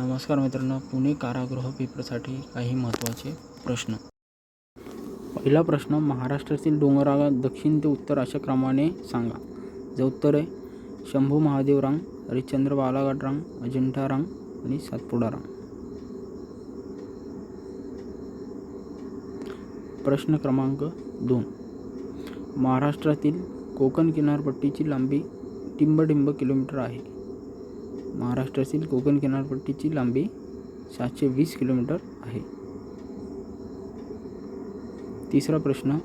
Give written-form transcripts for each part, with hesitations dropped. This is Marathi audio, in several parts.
नमस्कार मित्रांनो, पुणे कारागृह पेपरसाठी काही महत्त्वाचे प्रश्न. पहिला प्रश्न, महाराष्ट्रातील डोंगररांगा दक्षिण ते उत्तर अशा क्रमाने सांगा. जे उत्तर आहे शंभू महादेव रांग, हरिश्चंद्र बालाघाट रांग, अजिंठा रांग आणि सातपुडा रांग. प्रश्न क्रमांक 2, महाराष्ट्रातील कोकण किनारपट्टीची लांबी टिंबटिंब किलोमीटर आहे. महाराष्ट्रातील कोकण किनारपट्टीची लांबी 720 किलोमीटर आहे. तिसरा प्रश्न,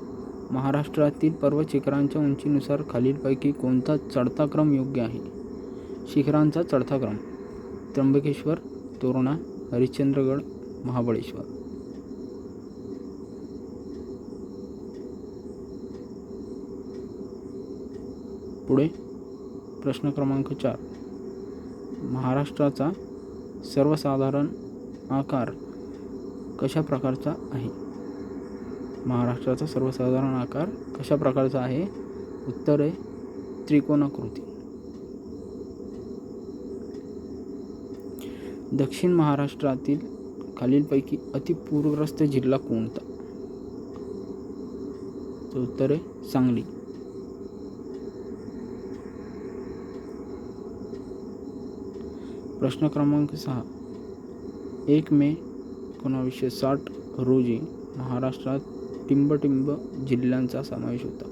महाराष्ट्रातील पर्वत शिखरांच्या उंचीनुसार खालीलपैकी कोणता चढता क्रम योग्य आहे. शिखरांचा चढता क्रम: त्र्यंबकेश्वर, तोरणा, हरिश्चंद्रगड, महाबळेश्वर. पुढे प्रश्न क्रमांक 4, महाराष्ट्राचा सर्वसाधारण आकार कशा प्रकारचा आहे. महाराष्ट्राचा सर्वसाधारण आकार कशा प्रकारचा आहे. उत्तर आहे त्रिकोणाकृती. दक्षिण महाराष्ट्रातील खालीलपैकी अतिपूरग्रस्त जिल्हा कोणता. उत्तर आहे सांगली. प्रश्न क्रमांक 6, 1 मे 1960 रोजी महाराष्ट्रात टिंबटिंब जिल्ह्यांचा समावेश होता.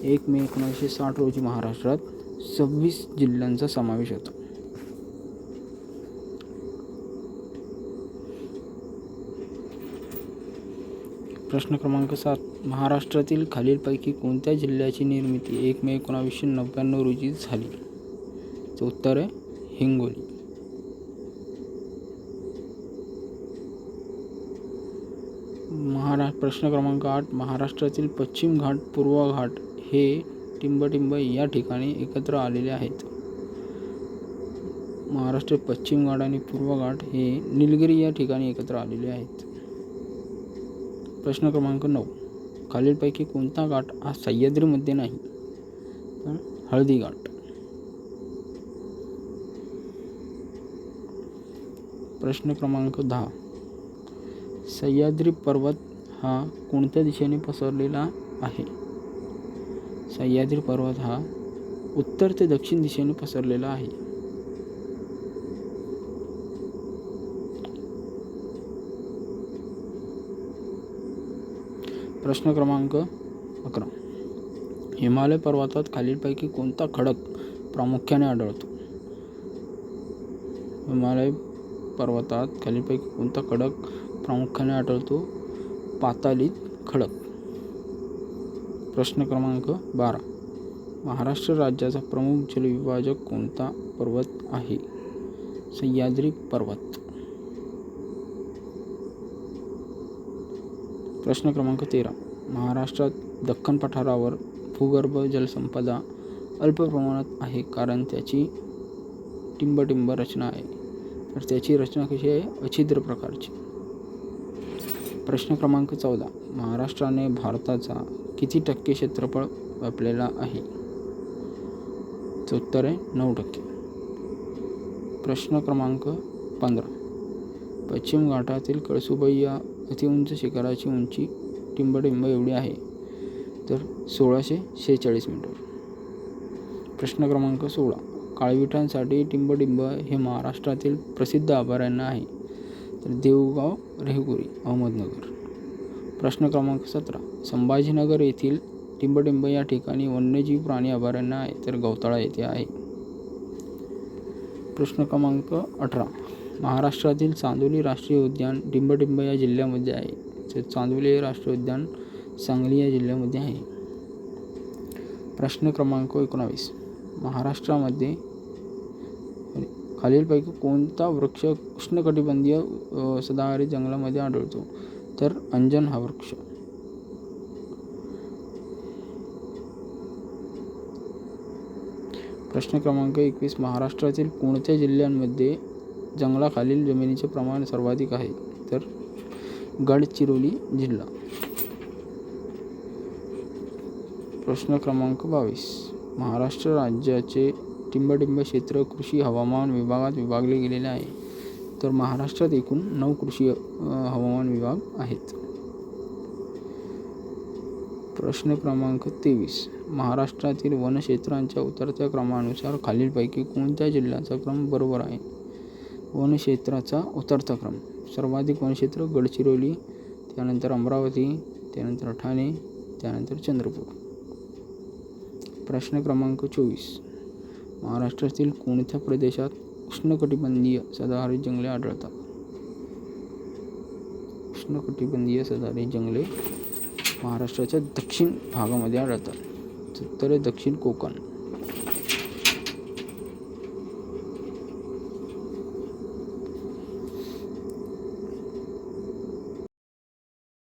1 मे 1960 रोजी महाराष्ट्रात 26 जिल्ह्यांचा समावेश होता. प्रश्न क्रमांक 7, महाराष्ट्रातील खालीलपैकी कोणत्या जिल्ह्याची निर्मिती 1 मे 1999 रोजी झाली. उत्तर आहे हिंगोली. प्रश्न क्रमांक 8, महाराष्ट्रातील पश्चिम घाट, पूर्व घाट हे टिंबटिंब या ठिकाणी एकत्र आलेले आहेत. महाराष्ट्र पश्चिम घाट आणि पूर्व घाट हे निलगिरी या ठिकाणी एकत्र आलेले आहेत. प्रश्न क्रमांक 9, खालीलपैकी कोणता घाट हा सह्याद्रीमध्ये नाही. तर हळदी घाट. प्रश्न क्रमांक 10, सह्याद्री पर्वत हा कोणत्या दिशेने पसरलेला आहे. सह्याद्री पर्वत हा उत्तर ते दक्षिण दिशेने पसरलेला आहे. प्रश्न क्रमांक 11, हिमालय पर्वतात खालीलपैकी कोणता खडक प्रामुख्याने आढळतो. हिमालय पर्वतात खालीलपैकी कोणता खडक प्रामुख्याने आढळतो. पातालिक खडक. प्रश्न क्रमांक 12, महाराष्ट्र राज्याचा प्रमुख जलविभाजक कोणता पर्वत आहे. सह्याद्री पर्वत. प्रश्न क्रमांक 13, महाराष्ट्रात दख्खन पठारावर भूगर्भ जलसंपदा अल्प प्रमाणात आहे कारण त्याची टिंबटिंब रचना आहे. तर त्याची रचना कशी आहे. अछिद्र प्रकारची. प्रश्न क्रमांक 14, महाराष्ट्राने भारताचा किती टक्के क्षेत्रफळ व्यापलेला आहे. उत्तर आहे 9%. प्रश्न क्रमांक 15, पश्चिम घाटातील कळसुबाई या अतिउंच शिखराची उंची टिंबटिंब एवढी आहे. तर 1646 मीटर. प्रश्न क्रमांक 16, काळविटांसाठी टिंबटिंब हे महाराष्ट्रातील प्रसिद्ध अभयारण्य आहे. तर देऊळगाव रेहकुरी, अहमदनगर. प्रश्न क्रमांक 17, संभाजीनगर येथील टिंबटिंब या ठिकाणी वन्यजीव प्राणी अभयारण्य आहे. तर गौताळा येथे आहे. प्रश्न क्रमांक 18, महाराष्ट्रातील चांदोली राष्ट्रीय उद्यान टिंबटिंब या जिल्ह्यामध्ये आहे. तर चांदोली हे राष्ट्रीय उद्यान सांगली या जिल्ह्यामध्ये आहे. प्रश्न क्रमांक 19, महाराष्ट्रामध्ये खालीलपैकी कोणता वृक्ष उष्णकटिबंधीय सदाहरित जंगलामध्ये आढळतो. तर अंजन हा वृक्ष. प्रश्न क्रमांक 21, महाराष्ट्रातील कोणत्या जिल्ह्यांमध्ये जंगलाखालील जमिनीचे प्रमाण सर्वाधिक आहे. तर गडचिरोली जिल्हा. प्रश्न क्रमांक 22, महाराष्ट्र राज्याचे टिंबटिंब क्षेत्र कृषी हवामान विभागात विभागले गेलेले आहे. तर महाराष्ट्रात एकूण 9 कृषी हवामान विभाग आहेत. प्रश्न क्रमांक 23. महाराष्ट्रातील वनक्षेत्रांच्या उतरत्या क्रमानुसार खालीलपैकी कोणत्या जिल्ह्याचा क्रम बरोबर आहे? वनक्षेत्राचा उतरता क्रम. सर्वाधिक वनक्षेत्र गडचिरोली, त्यानंतर अमरावती, त्यानंतर ठाणे, त्यानंतर चंद्रपूर. प्रश्न क्रमांक 24. महाराष्ट्रातील कोणत्या प्रदेशात उष्णकटिबंधीय सदाहरित जंगले आढळतात? उष्णकटिबंधीय सदाहरित जंगले महाराष्ट्राच्या दक्षिण भागामध्ये आढळतात. उत्तर आहे दक्षिण कोकण.